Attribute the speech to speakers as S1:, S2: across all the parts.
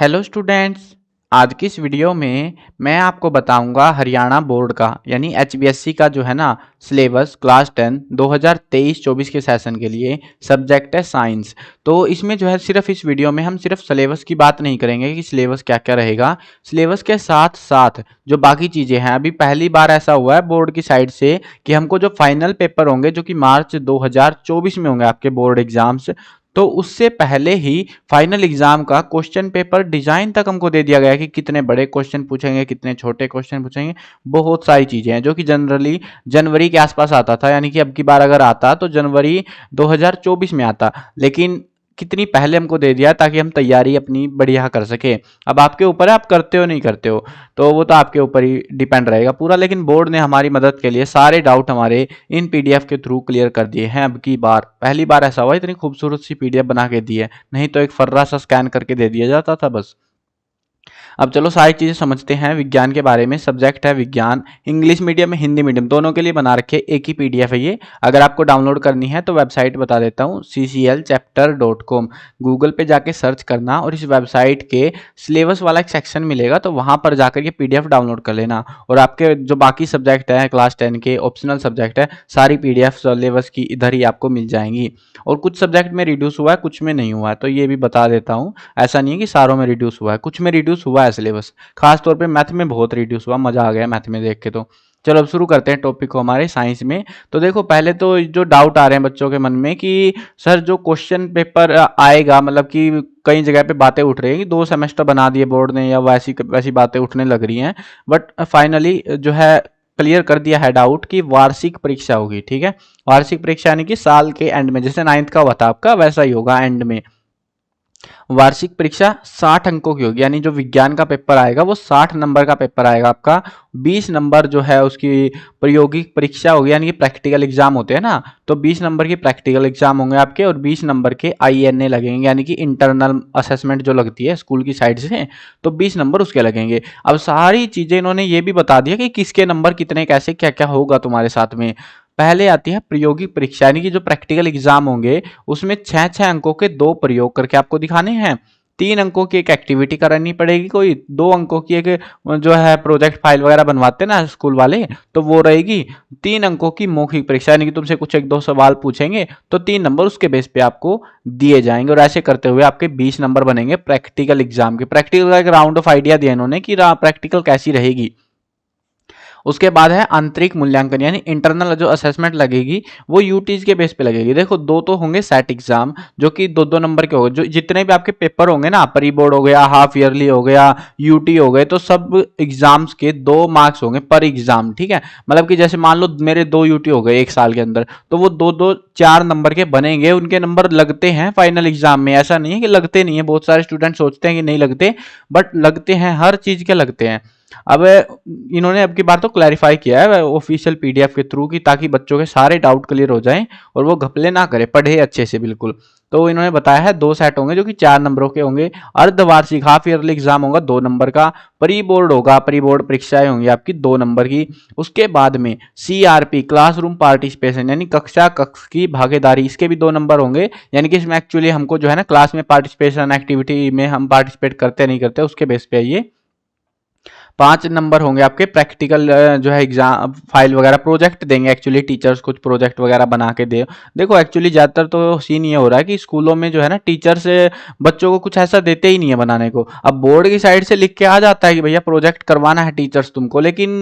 S1: Hello students. आज की इस वीडियो में मैं आपको बताऊंगा हरियाणा बोर्ड का यानी एचबीएससी का जो है ना सिलेबस क्लास 10 2023-24 के सेशन के लिए सब्जेक्ट है साइंस। तो इसमें जो है सिर्फ इस वीडियो में हम सिर्फ सिलेबस की बात नहीं करेंगे कि सिलेबस क्या क्या रहेगा। सिलेबस के साथ साथ जो बाकी चीज़ें हैं, अभी पहली बार ऐसा हुआ है बोर्ड की साइड से कि हमको जो फाइनल पेपर होंगे जो कि मार्च 2024 में होंगे आपके बोर्ड एग्जाम्स, तो उससे पहले ही फाइनल एग्जाम का क्वेश्चन पेपर डिजाइन तक हमको दे दिया गया है कि कितने बड़े क्वेश्चन पूछेंगे, कितने छोटे क्वेश्चन पूछेंगे। बहुत सारी चीजें हैं जो कि जनरली जनवरी के आसपास आता था, यानी कि अब की बार अगर आता तो जनवरी 2024 में आता, लेकिन कितनी पहले हमको दे दिया ताकि हम तैयारी अपनी बढ़िया कर सके। अब आपके ऊपर है, आप करते हो नहीं करते हो, तो वो तो आपके ऊपर ही डिपेंड रहेगा पूरा। लेकिन बोर्ड ने हमारी मदद के लिए सारे डाउट हमारे इन पीडीएफ के थ्रू क्लियर कर दिए हैं। अब की बार पहली बार ऐसा हुआ, इतनी खूबसूरत सी पीडीएफ बना के दी है, नहीं तो एक फर्रा सा स्कैन करके दे दिया जाता था बस। अब चलो सारी चीजें समझते हैं विज्ञान के बारे में। सब्जेक्ट है विज्ञान, इंग्लिश मीडियम में हिंदी मीडियम दोनों के लिए बना रखे, एक ही पीडीएफ है ये। अगर आपको डाउनलोड करनी है तो वेबसाइट बता देता हूँ, cclchapter.com। गूगल पे जाके सर्च करना और इस वेबसाइट के सिलेबस वाला एक सेक्शन मिलेगा, तो वहां पर जाकर ये पीडीएफ डाउनलोड कर लेना। और आपके जो बाकी सब्जेक्ट है क्लास 10 के ऑप्शनल सब्जेक्ट है, सारी पीडीएफ सिलेबस की इधर ही आपको मिल जाएंगी। और कुछ सब्जेक्ट में रिड्यूस हुआ है, कुछ में नहीं हुआ है, तो ये भी बता देता हूँ। ऐसा नहीं है कि सारों में रिड्यूस हुआ है, कुछ में रिड्यूस हुआ है सिलेबस। खास तौर पे मैथ में बहुत रिड्यूस हुआ, मजा आ गया मैथ में देख के। तो चलो अब शुरू करते हैं टॉपिक को हमारे साइंस में। तो देखो पहले तो जो डाउट आ रहे हैं बच्चों के मन में कि सर जो क्वेश्चन पेपर आएगा, मतलब कि कई जगह पे बातें उठ रही है कि 2 सेमेस्टर बना दिए बोर्ड ने या वैसी वैसी बातें उठने लग रही हैं। बट फाइनली जो है क्लियर कर दिया है डाउट कि वार्षिक परीक्षा होगी। ठीक है, वार्षिक परीक्षा यानी कि साल के एंड में, जैसे 9th का हुआ था आपका वैसा ही होगा एंड में। वार्षिक परीक्षा 60 अंकों की होगी, यानी जो विज्ञान का पेपर आएगा वो 60 नंबर का पेपर आएगा आपका। 20 नंबर जो है उसकी प्रायोगिक परीक्षा होगी, यानी कि प्रैक्टिकल एग्जाम होते हैं ना, तो 20 नंबर की प्रैक्टिकल एग्जाम होंगे आपके, और 20 नंबर के आईएनए लगेंगे, यानी कि इंटरनल असेसमेंट जो लगती है स्कूल की साइड से, तो 20 नंबर उसके लगेंगे। अब सारी चीजें इन्होंने ये भी बता दिया कि किसके नंबर कितने, कैसे क्या क्या होगा तुम्हारे साथ में। पहले आती है प्रायोगिक परीक्षा, यानी कि जो प्रैक्टिकल एग्जाम होंगे उसमें 6-6 अंकों के 2 प्रयोग करके आपको दिखाने हैं। 3 अंकों की एक एक्टिविटी करानी पड़ेगी, कोई 2 अंकों की एक जो है प्रोजेक्ट फाइल वगैरह बनवाते ना स्कूल वाले, तो वो रहेगी। 3 अंकों की मौखिक परीक्षा, यानी कि तुमसे कुछ 1-2 सवाल पूछेंगे तो 3 नंबर उसके बेस पे आपको दिए जाएंगे। और ऐसे करते हुए आपके 20 नंबर बनेंगे प्रैक्टिकल एग्जाम के। प्रैक्टिकल का एक राउंड ऑफ आइडिया दिया इन्होंने कि प्रैक्टिकल कैसी रहेगी। उसके बाद है आंतरिक मूल्यांकन, यानी इंटरनल जो असेसमेंट लगेगी वो यूटीज के बेस पे लगेगी। देखो 2 तो होंगे सेट एग्जाम जो कि 2-2 नंबर के होंगे, जो जितने भी आपके पेपर होंगे ना, प्री बोर्ड हो गया, हाफ ईयरली हो गया, यूटी हो गए, तो सब एग्जाम्स के 2 मार्क्स होंगे पर एग्जाम। ठीक है, मतलब कि जैसे मान लो मेरे 2 यूटी हो गए एक साल के अंदर, तो वो 2-2 4 नंबर के बनेंगे, उनके नंबर लगते हैं फाइनल एग्जाम में। ऐसा नहीं है कि लगते नहीं है, बहुत सारे स्टूडेंट सोचते हैं कि नहीं लगते, बट लगते हैं, हर चीज के लगते हैं। अब इन्होंने अब की बार तो क्लैरिफाई किया है ऑफिशियल पीडीएफ के थ्रू, कि ताकि बच्चों के सारे डाउट क्लियर हो जाएं और वो घपले ना करे, पढ़े अच्छे से बिल्कुल। तो इन्होंने बताया है 2 सेट होंगे जो कि 4 नंबरों के होंगे। अर्धवार्षिक हाफ ईयरली एग्जाम होगा 2 नंबर का। प्री बोर्ड होगा, प्री बोर्ड परीक्षाएं होंगी आपकी 2 नंबर की। उसके बाद में सीआरपी क्लासरूम पार्टिसिपेशन, यानी कक्षा कक्ष की भागीदारी, इसके भी 2 नंबर होंगे। यानी कि इसमें एक्चुअली हमको जो है ना क्लास में पार्टिसिपेशन एक्टिविटी में हम पार्टिसिपेट करते नहीं करते, उसके बेस पे ये 5 नंबर होंगे आपके प्रैक्टिकल जो है एग्जाम फाइल वगैरह, प्रोजेक्ट देंगे एक्चुअली टीचर्स, कुछ प्रोजेक्ट वगैरह बना के दे। देखो एक्चुअली ज्यादातर तो सीन ये हो रहा है कि स्कूलों में जो है ना टीचर्स बच्चों को कुछ ऐसा देते ही नहीं है बनाने को। अब बोर्ड की साइड से लिख के आ जाता है कि भैया प्रोजेक्ट करवाना है टीचर्स तुमको, लेकिन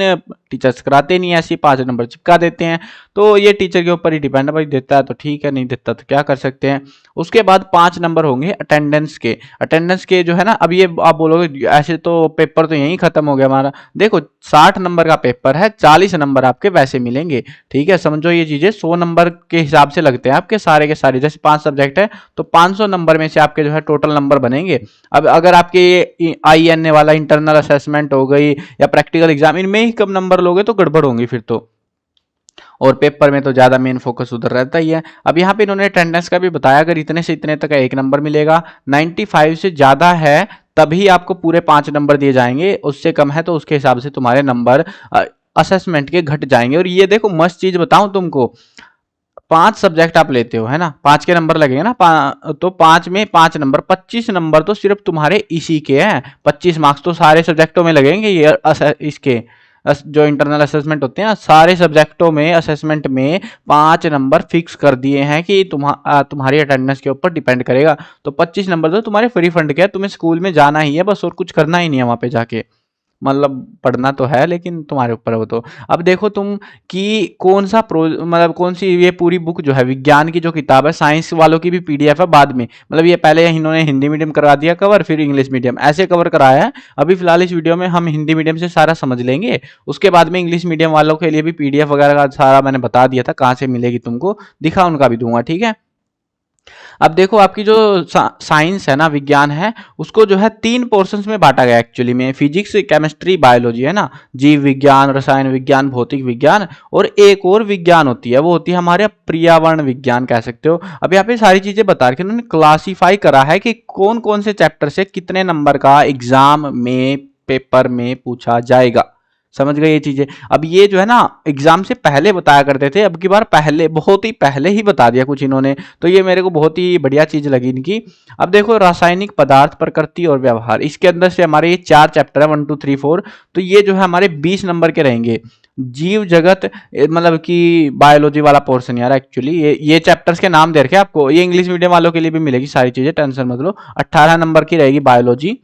S1: टीचर्स कराते नहीं है, ऐसे 5 नंबर चिपका देते हैं। तो ये टीचर के ऊपर ही डिपेंड है, भाई देता है तो ठीक है, नहीं देता तो क्या कर सकते हैं। उसके बाद 5 नंबर होंगे अटेंडेंस के। अटेंडेंस के जो है ना, अब ये आप बोलोगे ऐसे तो पेपर तो यहीं खत्म हो गया हमारा। देखो 60 नंबर का पेपर है, 40 नंबर आपके वैसे मिलेंगे। ठीक है, समझो ये चीजें 100 नंबर के हिसाब से लगते हैं आपके सारे के सारे। जैसे 5 सब्जेक्ट है तो 500 नंबर में से आपके जो है टोटल नंबर बनेंगे। अब अगर आपके आईएनए वाला इंटरनल असेसमेंट हो गई या प्रैक्टिकल एग्जाम, इनमें ही कम नंबर लोगे तो गड़बड़ होंगी फिर तो। और पेपर में तो ज्यादा मेन फोकस उधर रहता ही है। अब यहाँ पे इन्होंने अटेंडेंस का भी बताया, अगर इतने से इतने तक 1 नंबर मिलेगा, 95 से ज्यादा है तभी आपको पूरे 5 नंबर दिए जाएंगे, उससे कम है तो उसके हिसाब से तुम्हारे नंबर असेसमेंट के घट जाएंगे। और ये देखो मस्त चीज बताऊं तुमको, 5 सब्जेक्ट आप लेते हो, है ना, 5 के नंबर लगेंगे ना, तो 5 में 5 नंबर, 25 नंबर तो सिर्फ तुम्हारे इसी के हैं। 25 मार्क्स तो सारे सब्जेक्टों में लगेंगे, ये इसके जो इंटरनल असेसमेंट होते हैं सारे सब्जेक्टों में, असेसमेंट में 5 नंबर फिक्स कर दिए हैं कि तुम्हारी अटेंडेंस के ऊपर डिपेंड करेगा। तो 25 नंबर तो तुम्हारे फ्री फंड के हैं, तुम्हें स्कूल में जाना ही है बस, और कुछ करना ही नहीं है वहां पे जाके। मतलब पढ़ना तो है लेकिन तुम्हारे ऊपर है वो तो। अब देखो तुम कि कौन सा मतलब कौन सी ये पूरी बुक जो है, विज्ञान की जो किताब है, साइंस वालों की भी पीडीएफ है बाद में, मतलब ये पहले इन्होंने हिंदी मीडियम करा दिया कवर, फिर इंग्लिश मीडियम ऐसे कवर कराया है। अभी फिलहाल इस वीडियो में हम हिंदी मीडियम से सारा समझ लेंगे, उसके बाद में इंग्लिश मीडियम वालों के लिए भी पीडीएफ वगैरह का सारा मैंने बता दिया था कहाँ से मिलेगी तुमको, दिखा उनका भी दूंगा, ठीक है। अब देखो आपकी जो साइंस है ना, विज्ञान है, उसको जो है 3 पोर्शंस में बांटा गया एक्चुअली में, फिजिक्स, केमिस्ट्री, बायोलॉजी, है ना, जीव विज्ञान, रसायन विज्ञान, भौतिक विज्ञान, और एक और विज्ञान होती है, वो होती है हमारे पर्यावरण विज्ञान कह सकते हो। अब यहाँ पे सारी चीजें बता के उन्होंने क्लासीफाई करा है कि कौन कौन से चैप्टर से कितने नंबर का एग्जाम में, पेपर में पूछा जाएगा। समझ गए ये चीजें। अब ये जो है ना एग्जाम से पहले बताया करते थे, अब की बार पहले, बहुत ही पहले ही बता दिया कुछ इन्होंने, तो ये मेरे को बहुत ही बढ़िया चीज लगी इनकी। अब देखो रासायनिक पदार्थ, प्रकृति और व्यवहार, इसके अंदर से हमारे ये 4 चैप्टर है, 1 2 3 4, तो ये जो है हमारे 20 नंबर के रहेंगे। जीव जगत मतलब कि बायोलॉजी वाला पोर्शन यार, एक्चुअली ये चैप्टर्स के नाम दे रखे आपको, ये इंग्लिश मीडियम वालों के लिए भी मिलेगी सारी चीजें, टेंशन मत लो। 18 नंबर की रहेगी बायोलॉजी।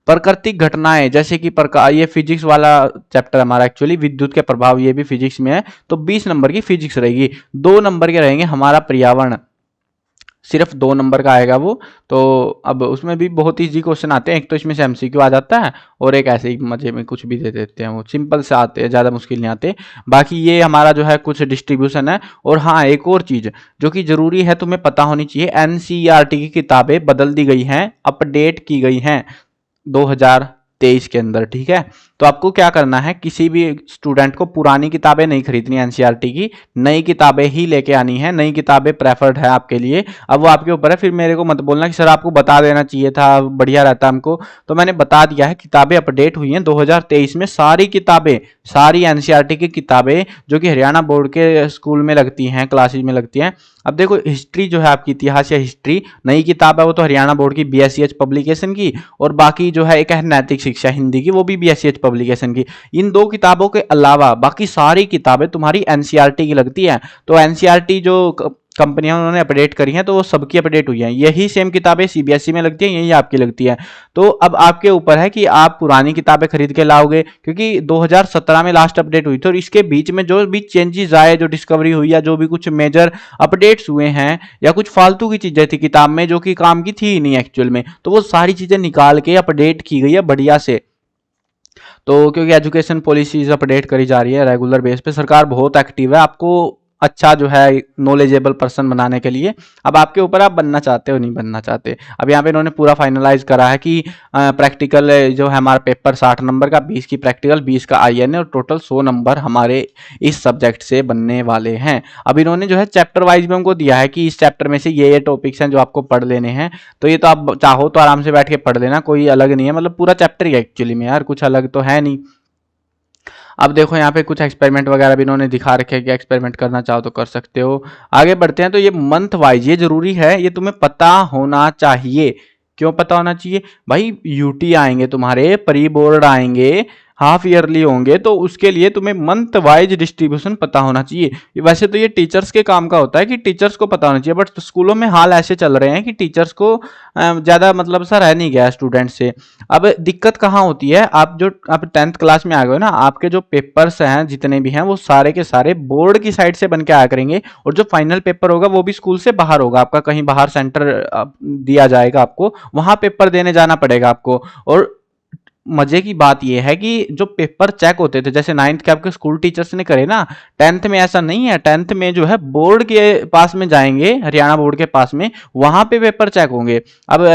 S1: प्राकृतिक घटनाएं जैसे कि प्रकार, ये फिजिक्स वाला चैप्टर हमारा एक्चुअली, विद्युत के प्रभाव, ये भी फिजिक्स में है, तो 20 नंबर की फिजिक्स रहेगी। 2 नंबर के रहेंगे हमारा पर्यावरण, सिर्फ 2 नंबर का आएगा वो। तो अब उसमें भी बहुत इजी क्वेश्चन आते हैं, एक तो इसमें से एमसीक्यू आ जाता है, और एक ऐसे ही मजे में कुछ भी दे देते हैं, वो सिंपल से आते हैं, ज़्यादा मुश्किल नहीं आते। बाकी ये हमारा जो है कुछ डिस्ट्रीब्यूशन है। और हाँ, एक और चीज़ जो कि ज़रूरी है तुम्हें पता होनी चाहिए, एनसीईआरटी की किताबें बदल दी गई हैं, अपडेट की गई हैं 2023 के अंदर, ठीक है। तो आपको क्या करना है, किसी भी स्टूडेंट को पुरानी किताबें नहीं खरीदनी एनसीईआरटी की, नई किताबें ही लेके आनी है, नई किताबें प्रेफर्ड है आपके लिए। अब वो आपके ऊपर है, फिर मेरे को मत बोलना कि सर आपको बता देना चाहिए था, बढ़िया रहता हमको, तो मैंने बता दिया है। किताबें अपडेट हुई हैं 2023 में, सारी किताबें, सारी एनसीईआरटी की किताबें जो कि हरियाणा बोर्ड के स्कूल में लगती हैं, क्लासेज में लगती हैं। अब देखो हिस्ट्री जो है आपकी, इतिहास या हिस्ट्री, नई किताब है वो तो हरियाणा बोर्ड की बीएससीएच पब्लिकेशन की, और बाकी जो है एक है नैतिक शिक्षा हिंदी की, वो भी बीएससीएच पब्लिकेशन की। इन 2 किताबों के अलावा बाकी सारी किताबें तुम्हारी एनसीईआरटी की लगती हैं। तो एनसीईआरटी जो कंपनियां उन्होंने अपडेट करी हैं, तो वो सबकी अपडेट हुई हैं। यही सेम किताबें सीबीएसई में लगती हैं, यही आपकी लगती है। तो अब आपके ऊपर है कि आप पुरानी किताबें खरीद के लाओगे, क्योंकि 2017 में लास्ट अपडेट हुई थी, और इसके बीच में जो भी चेंजेस आए, जो डिस्कवरी हुई, या जो भी कुछ मेजर अपडेट्स हुए हैं, या कुछ फालतू की चीजें थी किताब में जो कि काम की थी ही नहीं एक्चुअल में, तो वो सारी चीजें निकाल के अपडेट की गई है बढ़िया से। तो क्योंकि एजुकेशन पॉलिसीज अपडेट करी जा रही है रेगुलर बेस पे, सरकार बहुत एक्टिव है आपको अच्छा जो है नॉलेजेबल पर्सन बनाने के लिए। अब आपके ऊपर आप बनना चाहते हो नहीं बनना चाहते। अब यहाँ पे इन्होंने पूरा फाइनलाइज करा है कि प्रैक्टिकल जो है हमारा पेपर 60 नंबर का, 20 की प्रैक्टिकल, 20 का आईएनए, और टोटल 100 नंबर हमारे इस सब्जेक्ट से बनने वाले हैं। अब इन्होंने जो है चैप्टर वाइज में हमको दिया है कि इस चैप्टर में से ये टॉपिक्स हैं जो आपको पढ़ लेने हैं। तो ये तो आप चाहो तो आराम से बैठ के पढ़ लेना, कोई अलग नहीं है, मतलब पूरा चैप्टर ही है एक्चुअली में यार, कुछ अलग तो है नहीं। अब देखो यहाँ पे कुछ एक्सपेरिमेंट वगैरह भी इन्होंने दिखा रखे हैं कि एक्सपेरिमेंट करना चाहो तो कर सकते हो। आगे बढ़ते हैं, तो ये मंथ वाइज, ये जरूरी है, ये तुम्हें पता होना चाहिए। क्यों पता होना चाहिए भाई, यूटी आएंगे तुम्हारे, प्री बोर्ड आएंगे, हाफ ईयरली होंगे, तो उसके लिए तुम्हें मंथ वाइज डिस्ट्रीब्यूशन पता होना चाहिए। वैसे तो ये टीचर्स के काम का होता है कि टीचर्स को पता होना चाहिए, बट स्कूलों में हाल ऐसे चल रहे हैं कि टीचर्स को ज़्यादा मतलब सा रह नहीं गया स्टूडेंट से। अब दिक्कत कहाँ होती है, आप 10th क्लास में आ गए ना, आपके जो पेपर्स हैं जितने भी हैं वो सारे के सारे बोर्ड की साइड से बन के आया करेंगे, और जो फाइनल पेपर होगा वो भी स्कूल से बाहर होगा, आपका कहीं बाहर सेंटर दिया जाएगा आपको, वहां पेपर देने जाना पड़ेगा आपको। और मजे की बात यह है कि जो पेपर चेक होते थे, जैसे 9th के आपके स्कूल टीचर्स ने करे ना, 10th में ऐसा नहीं है। 10th में जो है बोर्ड के पास में जाएंगे, हरियाणा बोर्ड के पास में, वहां पे पेपर चेक होंगे। अब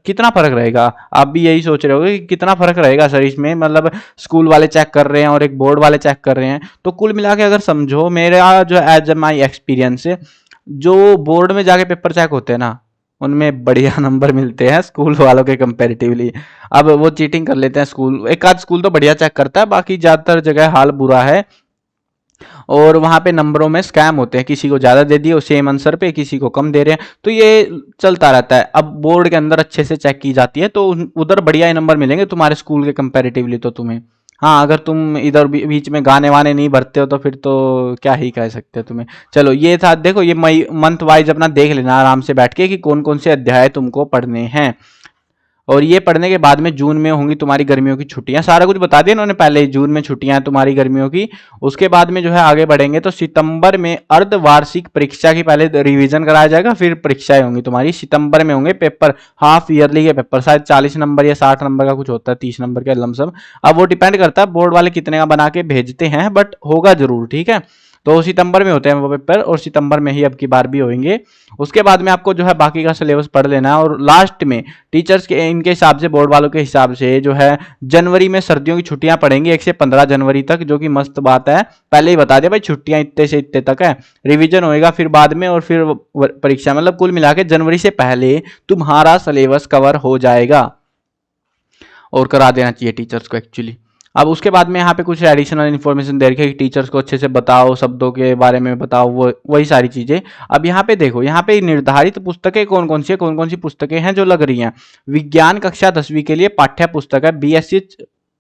S1: कितना फर्क रहेगा, आप भी यही सोच रहे होगे कि कितना फर्क रहेगा सर इसमें, मतलब स्कूल वाले चेक कर रहे हैं और एक बोर्ड वाले चेक कर रहे हैं। तो कुल मिला के अगर समझो, मेरा जो एज माई एक्सपीरियंस है, जो बोर्ड में जाके पेपर चेक होते हैं ना, उनमें बढ़िया नंबर मिलते हैं स्कूल वालों के कंपैरेटिवली। अब वो चीटिंग कर लेते हैं स्कूल, एक आध स्कूल तो बढ़िया चेक करता है, बाकी ज्यादातर जगह हाल बुरा है। और वहाँ पे नंबरों में स्कैम होते हैं, किसी को ज़्यादा दे दिए सेम आंसर पे, किसी को कम दे रहे हैं, तो ये चलता रहता है। अब बोर्ड के अंदर अच्छे से चेक की जाती है तो उधर बढ़िया ही नंबर मिलेंगे तुम्हारे स्कूल के कंपैरेटिवली तो तुम्हें। हाँ, अगर तुम इधर बीच में गाने वाने नहीं भरते हो तो फिर तो क्या ही कह सकते हो तुम्हें। चलो ये था, देखो ये मई मंथ वाइज अपना देख लेना आराम से बैठ के कि कौन कौन से अध्याय तुमको पढ़ने हैं। और ये पढ़ने के बाद में जून में होंगी तुम्हारी गर्मियों की छुट्टियां, सारा कुछ बता दिया इन्होंने पहले ही, जून में छुट्टियां हैं तुम्हारी गर्मियों की। उसके बाद में जो है आगे बढ़ेंगे तो सितंबर में अर्धवार्षिक परीक्षा की पहले रिवीजन कराया जाएगा, फिर परीक्षाएं होंगी तुम्हारी सितंबर में, होंगे पेपर, हाफ ईयरली के पेपर, शायद 40 नंबर या 60 नंबर का कुछ होता है, 30 नंबर का लमसम। अब वो डिपेंड करता है बोर्ड वाले कितने का बना के भेजते हैं, बट होगा जरूर, ठीक है। तो सितंबर में होते हैं वो पेपर, और सितंबर में ही अब की बार भी होंगे। उसके बाद में आपको जो है बाकी का सिलेबस पढ़ लेना है, और लास्ट में टीचर्स के इनके हिसाब से, बोर्ड वालों के हिसाब से जो है जनवरी में सर्दियों की छुट्टियां पड़ेंगी 1 से 15 जनवरी तक, जो कि मस्त बात है। पहले ही बता दिया भाई छुट्टियां इतने से इतने तक है, रिवीजन होएगा फिर बाद में, और फिर परीक्षा, मतलब कुल मिला के जनवरी से पहले तुम्हारा सिलेबस कवर हो जाएगा, और करा देना चाहिए टीचर्स को एक्चुअली। अब उसके बाद में यहाँ पे कुछ एडिशनल इन्फॉर्मेशन दे रखी है कि टीचर्स को अच्छे से बताओ, शब्दों के बारे में बताओ, वो वही सारी चीजें। अब यहाँ पे देखो, यहाँ पे निर्धारित पुस्तकें कौन कौन सी पुस्तकें हैं जो लग रही हैं। विज्ञान कक्षा 10वीं के लिए पाठ्य पुस्तक है, बीएससी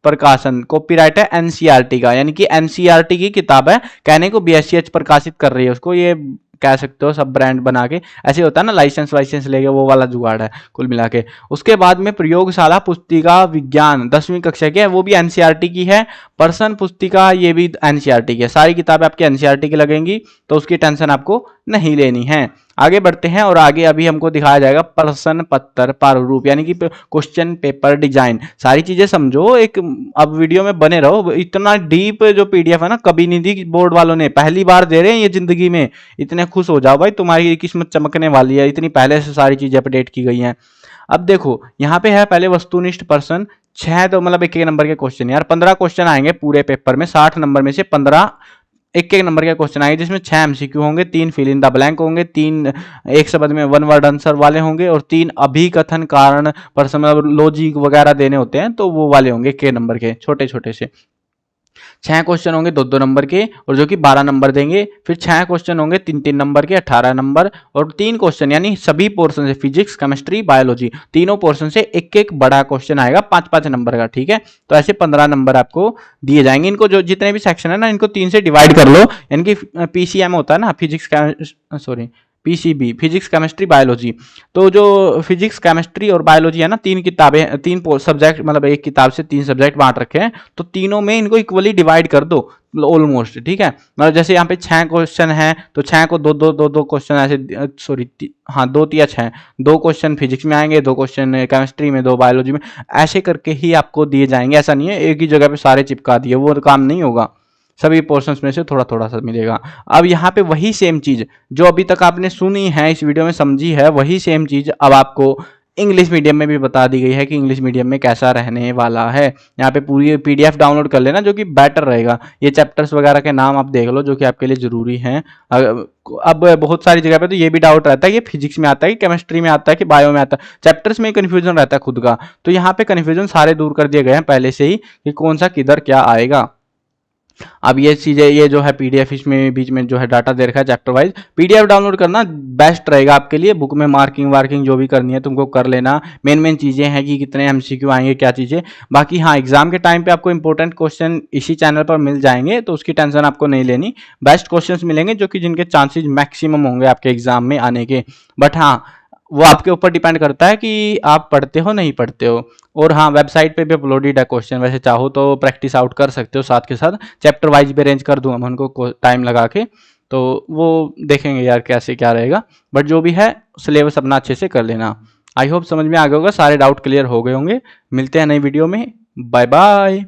S1: प्रकाशन, कॉपीराइट है एनसीईआरटी का, यानी कि एनसीईआरटी की किताब है, कहने को बीएससीएच प्रकाशित कर रही है उसको, ये कह सकते हो सब ब्रांड बना के, ऐसे होता है ना लाइसेंस वाइसेंस लेके, वो वाला जुगाड़ है कुल मिला के। उसके बाद में प्रयोगशाला पुस्तिका विज्ञान 10वीं कक्षा की है, वो भी एनसीईआरटी की है। पर्सन पुस्तिका ये भी एनसीईआरटी की है, सारी किताबें आपकी एनसीईआरटी की लगेंगी, तो उसकी टेंशन आपको नहीं लेनी है। आगे बढ़ते हैं, और आगे अभी हमको दिखाया जाएगा प्रश्न पत्र प्रारूप, यानी कि क्वेश्चन पेपर डिजाइन, सारी चीजें समझो एक, अब वीडियो में बने रहो। इतना डीप जो पीडीएफ है ना, कभी नहीं दी बोर्ड वालों ने, पहली बार दे रहे हैं ये जिंदगी में, इतने खुश हो जाओ भाई, तुम्हारी किस्मत चमकने वाली है, इतनी पहले से सारी चीजें अपडेट की गई हैं। अब देखो यहाँ पे है पहले वस्तुनिष्ठ प्रश्न, 6 तो मतलब एक नंबर के क्वेश्चन यार, 15 क्वेश्चन आएंगे पूरे पेपर में, 60 नंबर में से 15 एक नंबर के क्वेश्चन आएंगे, जिसमें 6 एमसीक्यू होंगे, 3 फिल इन द ब्लैंक होंगे, 3 एक शब्द में 1 वर्ड आंसर वाले होंगे, और 3 अभिकथन कारण प्रश्न, मतलब लॉजिक वगैरह देने होते हैं तो वो वाले होंगे के नंबर के, छोटे छोटे से। 6 क्वेश्चन होंगे 2-2 नंबर के, और जो कि 12 नंबर देंगे। फिर 6 क्वेश्चन होंगे 3-3 नंबर के, 18 नंबर, और 3 क्वेश्चन यानी सभी पोर्शन से, फिजिक्स केमिस्ट्री बायोलॉजी, तीनों पोर्शन से एक एक बड़ा क्वेश्चन आएगा 5-5 नंबर का, ठीक है। तो ऐसे 15 नंबर आपको दिए जाएंगे। इनको जो जितने भी सेक्शन है ना, इनको 3 से डिवाइड कर लो, यानी कि पीसीएम होता है ना, physics, sorry PCB, physics chemistry biology. तो जो फिजिक्स केमिस्ट्री और बायोलॉजी है ना, 3 किताबें, 3 सब्जेक्ट, मतलब एक किताब से 3 सब्जेक्ट बांट रखे हैं, तो तीनों में इनको इक्वली डिवाइड कर दो ऑलमोस्ट, ठीक है। मतलब जैसे यहाँ पे 6 क्वेश्चन है तो 6 को दो क्वेश्चन ऐसे, सॉरी हाँ 2 या 6, 2 क्वेश्चन फिजिक्स में आएंगे, 2 क्वेश्चन केमिस्ट्री में, 2 बायोलॉजी में, ऐसे करके ही आपको दिए जाएंगे। ऐसा नहीं है एक ही जगह पे सारे चिपका दिए, वो काम नहीं होगा, सभी पोर्शंस में से थोड़ा थोड़ा सा मिलेगा। अब यहाँ पे वही सेम चीज जो अभी तक आपने सुनी है, इस वीडियो में समझी है, वही सेम चीज अब आपको इंग्लिश मीडियम में भी बता दी गई है कि इंग्लिश मीडियम में कैसा रहने वाला है। यहाँ पे पूरी पीडीएफ डाउनलोड कर लेना, जो कि बेटर रहेगा। ये चैप्टर्स वगैरह के नाम आप देख लो जो कि आपके लिए जरूरी हैं। अब बहुत सारी जगह पे तो ये भी डाउट रहता है कि फिजिक्स में आता है कि केमिस्ट्री में आता है कि बायो में आता है, चैप्टर्स में कन्फ्यूजन रहता है खुद का। तो यहाँ पे कन्फ्यूजन सारे दूर कर दिए गए हैं पहले से ही कि कौन सा किधर क्या आएगा। अब ये चीजें, ये जो है पीडीएफ, इसमें बीच में जो है डाटा दे रखा है चैप्टर वाइज, पीडीएफ डाउनलोड करना बेस्ट रहेगा आपके लिए। बुक में मार्किंग वार्किंग जो भी करनी है तुमको कर लेना। मेन चीजें हैं कि कितने एमसीक्यू आएंगे, क्या चीजें। बाकी हाँ, एग्जाम के टाइम पे आपको इंपॉर्टेंट क्वेश्चन इसी चैनल पर मिल जाएंगे, तो उसकी टेंशन आपको नहीं लेनी। बेस्ट क्वेश्चन मिलेंगे जो कि जिनके चांसेस मैक्सिमम होंगे आपके एग्जाम में आने के। बट हाँ, वो आपके ऊपर डिपेंड करता है कि आप पढ़ते हो नहीं पढ़ते हो। और हाँ, वेबसाइट पे भी अपलोडेड है क्वेश्चन, वैसे चाहो तो प्रैक्टिस आउट कर सकते हो साथ के साथ। चैप्टर वाइज भी अरेंज कर दूंगा मैं उनको टाइम लगा के, तो वो देखेंगे यार कैसे क्या रहेगा। बट जो भी है सिलेबस अपना अच्छे से कर लेना। आई होप समझ में आ गया होगा, सारे डाउट क्लियर हो गए होंगे। मिलते हैं नई वीडियो में, बाय बाय।